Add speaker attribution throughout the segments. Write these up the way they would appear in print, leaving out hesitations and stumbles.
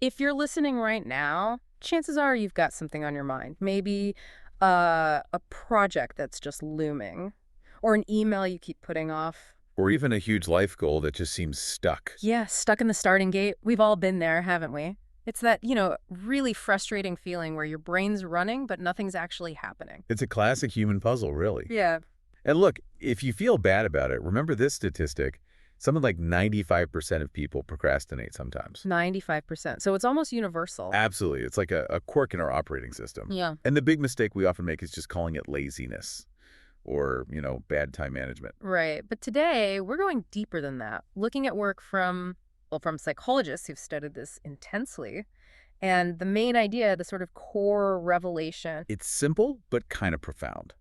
Speaker 1: If you're listening right now, chances are you've got something on your mind. Maybe a project that's just looming, or an email you keep putting off.
Speaker 2: Or even a huge life goal that just seems stuck.
Speaker 1: Yeah, stuck in the starting gate. We've all been there, haven't we? It's that, really frustrating feeling where your brain's running, but nothing's actually happening.
Speaker 2: It's a classic human puzzle, really.
Speaker 1: Yeah.
Speaker 2: And look, if you feel bad about it, remember this statistic. Something like 95% of people procrastinate sometimes.
Speaker 1: 95%. So it's almost universal.
Speaker 2: Absolutely. It's like a quirk in our operating system.
Speaker 1: Yeah.
Speaker 2: And the big mistake we often make is just calling it laziness or, bad time management.
Speaker 1: Right. But today, we're going deeper than that, looking at work from psychologists who've studied this intensely. And the main idea, the sort of core revelation.
Speaker 2: It's simple, but kind of profound.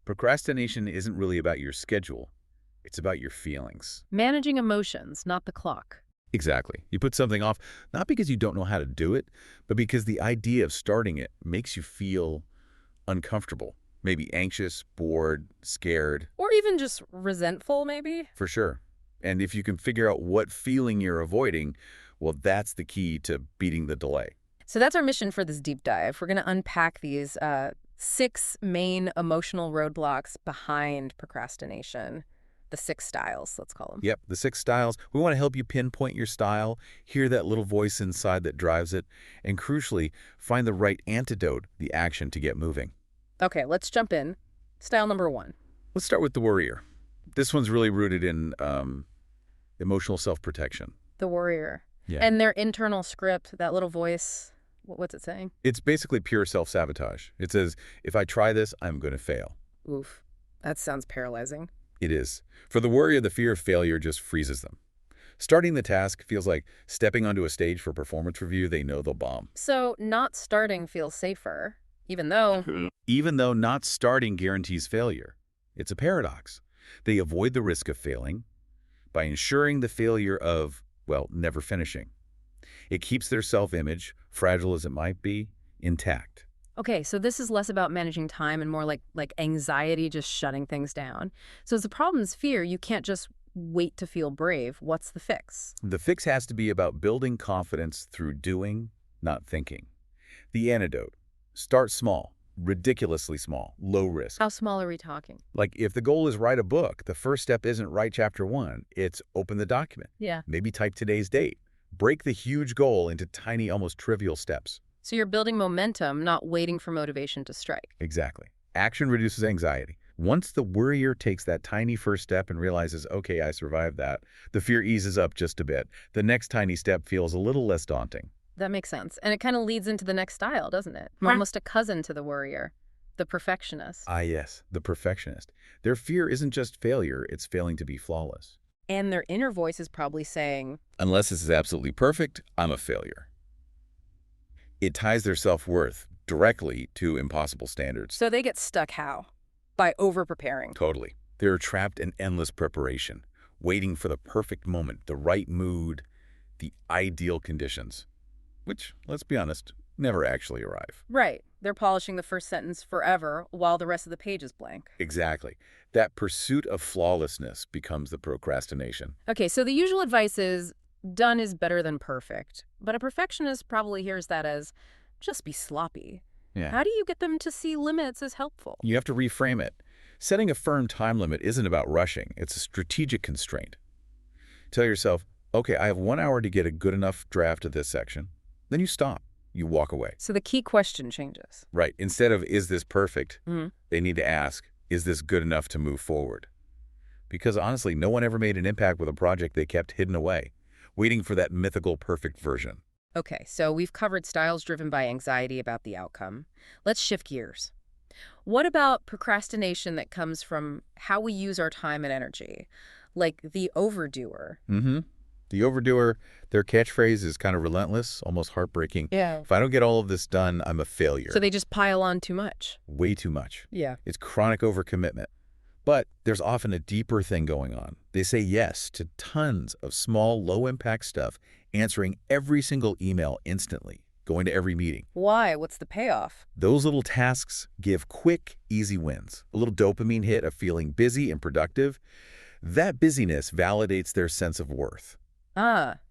Speaker 2: Procrastination isn't really about your schedule. It's about your feelings.
Speaker 1: Managing emotions, not the clock.
Speaker 2: Exactly. You put something off, not because you don't know how to do it, but because the idea of starting it makes you feel uncomfortable. Maybe anxious, bored, scared.
Speaker 1: Or even just resentful, maybe?
Speaker 2: For sure. And if you can figure out what feeling you're avoiding, well, that's the key to beating the delay.
Speaker 1: So that's our mission for this deep dive. We're going to unpack these 6 main emotional roadblocks behind procrastination. The 6 styles, let's call them.
Speaker 2: Yep, the 6 styles. We want to help you pinpoint your style, hear that little voice inside that drives it, and crucially, find the right antidote, the action to get moving.
Speaker 1: Okay, let's jump in. Style number 1.
Speaker 2: Let's start with the Worrier. This one's really rooted in emotional self-protection.
Speaker 1: The Worrier.
Speaker 2: Yeah.
Speaker 1: And their internal script, that little voice, what's it saying?
Speaker 2: It's basically pure self-sabotage. It says, if I try this, I'm going to fail.
Speaker 1: Oof, that sounds paralyzing.
Speaker 2: It is. For the Worrier, the fear of failure just freezes them. Starting the task feels like stepping onto a stage for performance review they know they'll bomb.
Speaker 1: So not starting feels safer, even though...
Speaker 2: Even though not starting guarantees failure. It's a paradox. They avoid the risk of failing by ensuring the failure of, never finishing. It keeps their self-image, fragile as it might be, intact.
Speaker 1: Okay, so this is less about managing time and more like anxiety just shutting things down. So as the problem is fear, you can't just wait to feel brave. What's the fix?
Speaker 2: The fix has to be about building confidence through doing, not thinking. The antidote: start small, ridiculously small, low risk.
Speaker 1: How small are we talking?
Speaker 2: Like if the goal is write a book, the first step isn't write chapter 1, it's open the document.
Speaker 1: Yeah.
Speaker 2: Maybe type today's date. Break the huge goal into tiny, almost trivial steps.
Speaker 1: So you're building momentum, not waiting for motivation to strike.
Speaker 2: Exactly. Action reduces anxiety. Once the Worrier takes that tiny first step and realizes, okay, I survived that, the fear eases up just a bit. The next tiny step feels a little less daunting.
Speaker 1: That makes sense. And it kind of leads into the next style, doesn't it? Almost a cousin to the Worrier, the Perfectionist.
Speaker 2: Ah, yes, the Perfectionist. Their fear isn't just failure, it's failing to be flawless.
Speaker 1: And their inner voice is probably saying,
Speaker 2: unless this is absolutely perfect, I'm a failure. It ties their self-worth directly to impossible standards.
Speaker 1: so they get stuck how? By over-preparing.
Speaker 2: Totally. They're trapped in endless preparation, waiting for the perfect moment, the right mood, the ideal conditions, which, let's be honest, never actually arrive.
Speaker 1: Right. They're polishing the first sentence forever while the rest of the page is blank.
Speaker 2: Exactly. That pursuit of flawlessness becomes the procrastination.
Speaker 1: Okay, so the usual advice is done is better than perfect. But a perfectionist probably hears that as just be sloppy.
Speaker 2: Yeah.
Speaker 1: How do you get them to see limits as helpful?
Speaker 2: You have to reframe it. Setting a firm time limit isn't about rushing. It's a strategic constraint. Tell yourself, okay, I have 1 hour to get a good enough draft of this section. Then you stop. You walk away.
Speaker 1: So the key question changes.
Speaker 2: Right. Instead of, is this perfect?
Speaker 1: Mm-hmm.
Speaker 2: They need to ask, is this good enough to move forward? Because honestly, no one ever made an impact with a project they kept hidden away, waiting for that mythical perfect version.
Speaker 1: Okay, so we've covered styles driven by anxiety about the outcome. Let's shift gears. What about procrastination that comes from how we use our time and energy? Like the overdoer.
Speaker 2: Mm-hmm. The Overdoer, their catchphrase is kind of relentless, almost heartbreaking.
Speaker 1: Yeah.
Speaker 2: If I don't get all of this done, I'm a failure.
Speaker 1: So they just pile on too much.
Speaker 2: Way too much.
Speaker 1: Yeah.
Speaker 2: It's chronic overcommitment. But there's often a deeper thing going on. They say yes to tons of small, low-impact stuff, answering every single email instantly, going to every meeting.
Speaker 1: Why? What's the payoff?
Speaker 2: Those little tasks give quick, easy wins. A little dopamine hit of feeling busy and productive. That busyness validates their sense of worth.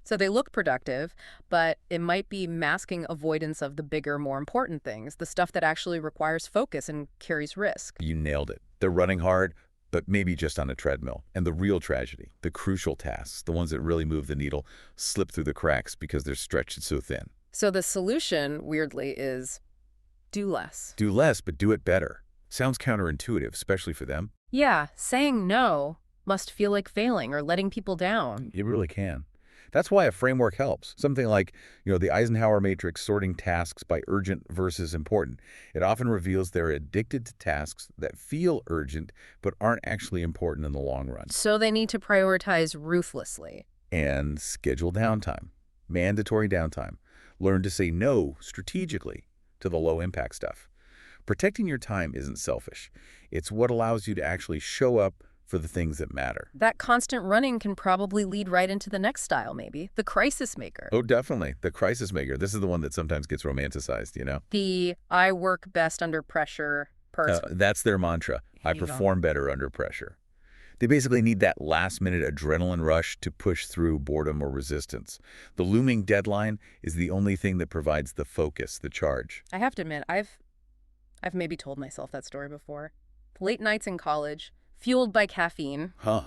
Speaker 1: So they look productive, but it might be masking avoidance of the bigger, more important things, the stuff that actually requires focus and carries risk.
Speaker 2: You nailed it. They're running hard, but maybe just on a treadmill. And the real tragedy, the crucial tasks, the ones that really move the needle, slip through the cracks because they're stretched so thin.
Speaker 1: So the solution, weirdly, is do less.
Speaker 2: Do less, but do it better. Sounds counterintuitive, especially for them.
Speaker 1: Yeah, saying no must feel like failing or letting people down.
Speaker 2: It really can. That's why a framework helps. Something like, the Eisenhower matrix sorting tasks by urgent versus important. It often reveals they're addicted to tasks that feel urgent but aren't actually important in the long run.
Speaker 1: So they need to prioritize ruthlessly.
Speaker 2: And schedule downtime. Mandatory downtime. Learn to say no strategically to the low-impact stuff. Protecting your time isn't selfish. It's what allows you to actually show up for the things that matter.
Speaker 1: That constant running can probably lead right into the next style, maybe. The crisis maker.
Speaker 2: Oh, definitely. The crisis maker. This is the one that sometimes gets romanticized.
Speaker 1: The I work best under pressure person.
Speaker 2: That's their mantra. I perform better under pressure. They basically need that last-minute adrenaline rush to push through boredom or resistance. The looming deadline is the only thing that provides the focus, the charge.
Speaker 1: I have to admit, I've maybe told myself that story before. Late nights in college, fueled by caffeine.
Speaker 2: Huh.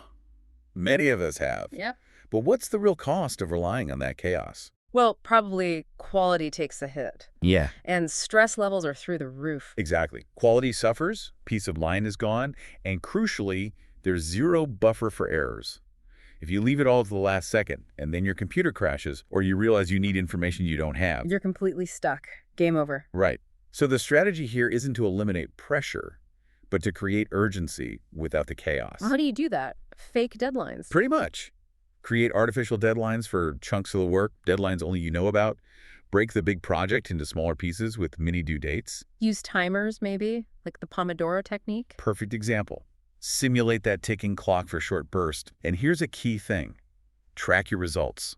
Speaker 2: Many of us have.
Speaker 1: Yep.
Speaker 2: But what's the real cost of relying on that chaos?
Speaker 1: Well, probably quality takes a hit.
Speaker 2: Yeah.
Speaker 1: And stress levels are through the roof.
Speaker 2: Exactly. Quality suffers, peace of mind is gone, and crucially, there's zero buffer for errors. If you leave it all to the last second, and then your computer crashes, or you realize you need information you don't have.
Speaker 1: You're completely stuck. Game over.
Speaker 2: Right. So the strategy here isn't to eliminate pressure, but to create urgency without the chaos.
Speaker 1: How do you do that? Fake deadlines.
Speaker 2: Pretty much. Create artificial deadlines for chunks of the work, deadlines only you know about. Break the big project into smaller pieces with mini due dates.
Speaker 1: Use timers, maybe, like the Pomodoro technique.
Speaker 2: Perfect example. Simulate that ticking clock for short bursts. And here's a key thing. Track your results.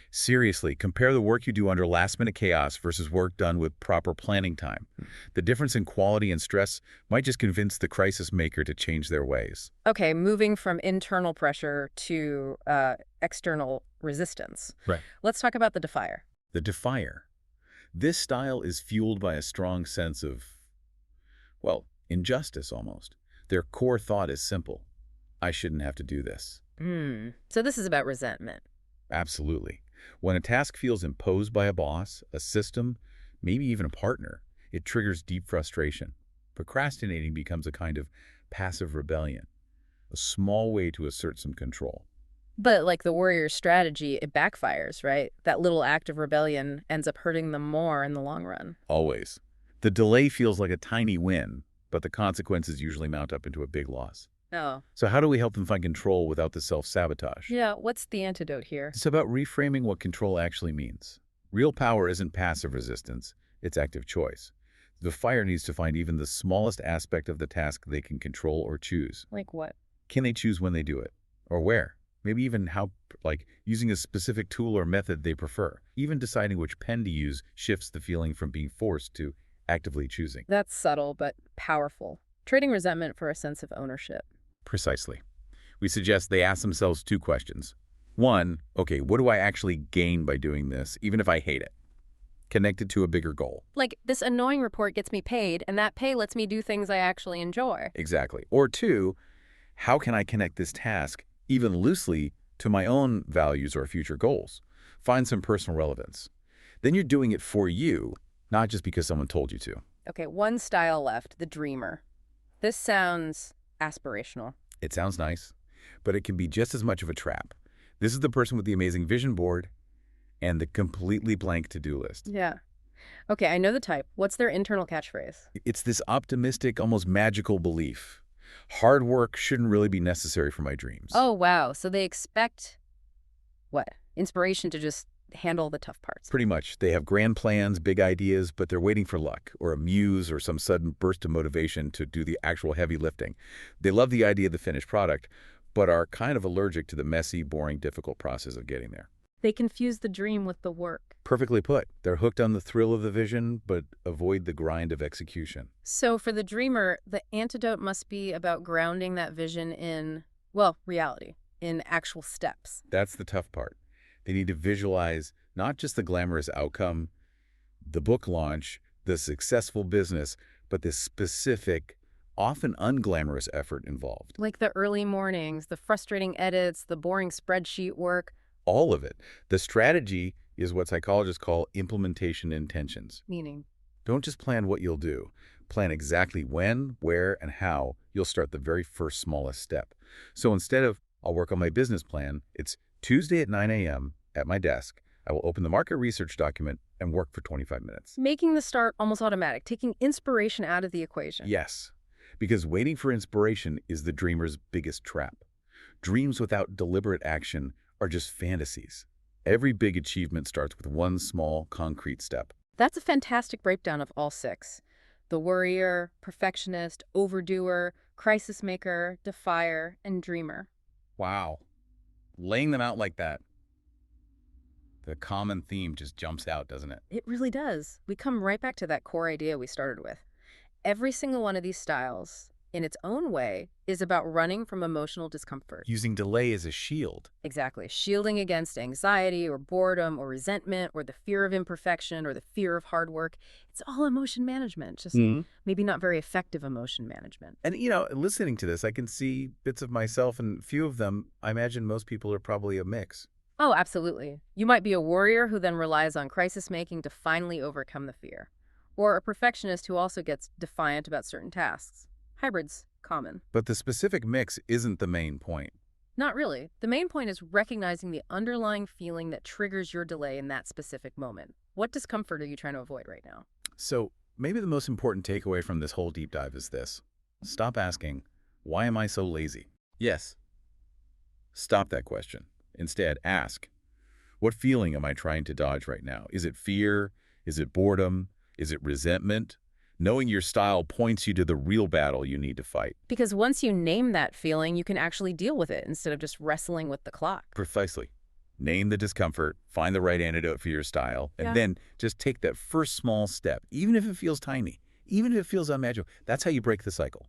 Speaker 2: Seriously, compare the work you do under last-minute chaos versus work done with proper planning time. The difference in quality and stress might just convince the crisis maker to change their ways.
Speaker 1: Okay, moving from internal pressure to external resistance.
Speaker 2: Right.
Speaker 1: Let's talk about the Defier.
Speaker 2: The Defier. This style is fueled by a strong sense of, injustice almost. Their core thought is simple. I shouldn't have to do this.
Speaker 1: So this is about resentment.
Speaker 2: Absolutely. When a task feels imposed by a boss, a system, maybe even a partner, it triggers deep frustration. Procrastinating becomes a kind of passive rebellion, a small way to assert some control.
Speaker 1: But like the Worrier strategy, it backfires, right? That little act of rebellion ends up hurting them more in the long run.
Speaker 2: Always. The delay feels like a tiny win, but the consequences usually mount up into a big loss.
Speaker 1: Oh.
Speaker 2: So how do we help them find control without the self-sabotage?
Speaker 1: Yeah, what's the antidote here?
Speaker 2: It's about reframing what control actually means. Real power isn't passive resistance, it's active choice. The Defier needs to find even the smallest aspect of the task they can control or choose.
Speaker 1: Like what?
Speaker 2: Can they choose when they do it? Or where? Maybe even how, like using a specific tool or method they prefer. Even deciding which pen to use shifts the feeling from being forced to actively choosing.
Speaker 1: That's subtle but powerful. Trading resentment for a sense of ownership.
Speaker 2: Precisely. We suggest they ask themselves two questions. One, okay, what do I actually gain by doing this, even if I hate it? Connected to a bigger goal.
Speaker 1: Like, this annoying report gets me paid, and that pay lets me do things I actually enjoy.
Speaker 2: Exactly. Or two, how can I connect this task, even loosely, to my own values or future goals? Find some personal relevance. Then you're doing it for you, not just because someone told you to.
Speaker 1: Okay, one style left, the dreamer. This sounds aspirational.
Speaker 2: It sounds nice, but it can be just as much of a trap. This is the person with the amazing vision board and the completely blank to-do list.
Speaker 1: Yeah. Okay, I know the type. What's their internal catchphrase?
Speaker 2: It's this optimistic, almost magical belief. Hard work shouldn't really be necessary for my dreams.
Speaker 1: Oh, wow. So they expect, what? Inspiration to just handle the tough parts.
Speaker 2: Pretty much. They have grand plans, big ideas, but they're waiting for luck or a muse or some sudden burst of motivation to do the actual heavy lifting. They love the idea of the finished product, but are kind of allergic to the messy, boring, difficult process of getting there.
Speaker 1: They confuse the dream with the work.
Speaker 2: Perfectly put. They're hooked on the thrill of the vision, but avoid the grind of execution.
Speaker 1: So for the dreamer, the antidote must be about grounding that vision in, well, reality, in actual steps.
Speaker 2: That's the tough part. They need to visualize not just the glamorous outcome, the book launch, the successful business, but the specific, often unglamorous effort involved.
Speaker 1: Like the early mornings, the frustrating edits, the boring spreadsheet work.
Speaker 2: All of it. The strategy is what psychologists call implementation intentions.
Speaker 1: Meaning,
Speaker 2: Don't just plan what you'll do. Plan exactly when, where, and how you'll start the very first smallest step. So instead of, I'll work on my business plan, it's Tuesday at 9 a.m. at my desk. I will open the market research document and work for 25 minutes.
Speaker 1: making the start almost automatic, taking inspiration out of the equation.
Speaker 2: Yes, because waiting for inspiration is the dreamer's biggest trap. Dreams without deliberate action are just fantasies. Every big achievement starts with one small, concrete step.
Speaker 1: That's a fantastic breakdown of all six. The Worrier, Perfectionist, Overdoer, Crisis Maker, Defier, and Dreamer.
Speaker 2: Wow. Laying them out like that, the common theme just jumps out, doesn't it?
Speaker 1: It really does. We come right back to that core idea we started with. Every single one of these styles, in its own way, is about running from emotional discomfort.
Speaker 2: Using delay as a shield.
Speaker 1: Exactly. Shielding against anxiety or boredom or resentment or the fear of imperfection or the fear of hard work. It's all emotion management, just maybe not very effective emotion management.
Speaker 2: And, listening to this, I can see bits of myself, and few of them, I imagine most people are probably a mix.
Speaker 1: Oh, absolutely. You might be a warrior who then relies on crisis making to finally overcome the fear. Or a perfectionist who also gets defiant about certain tasks. Hybrids, common.
Speaker 2: But the specific mix isn't the main point.
Speaker 1: Not really. The main point is recognizing the underlying feeling that triggers your delay in that specific moment. What discomfort are you trying to avoid right now?
Speaker 2: So maybe the most important takeaway from this whole deep dive is this. Stop asking, why am I so lazy? Yes. Stop that question. Instead, ask, what feeling am I trying to dodge right now? Is it fear? Is it boredom? Is it resentment? Knowing your style points you to the real battle you need to fight.
Speaker 1: Because once you name that feeling, you can actually deal with it instead of just wrestling with the clock.
Speaker 2: Precisely. Name the discomfort, find the right antidote for your style, and
Speaker 1: Yeah.
Speaker 2: then just take that first small step, even if it feels tiny, even if it feels unmanageable. That's how you break the cycle.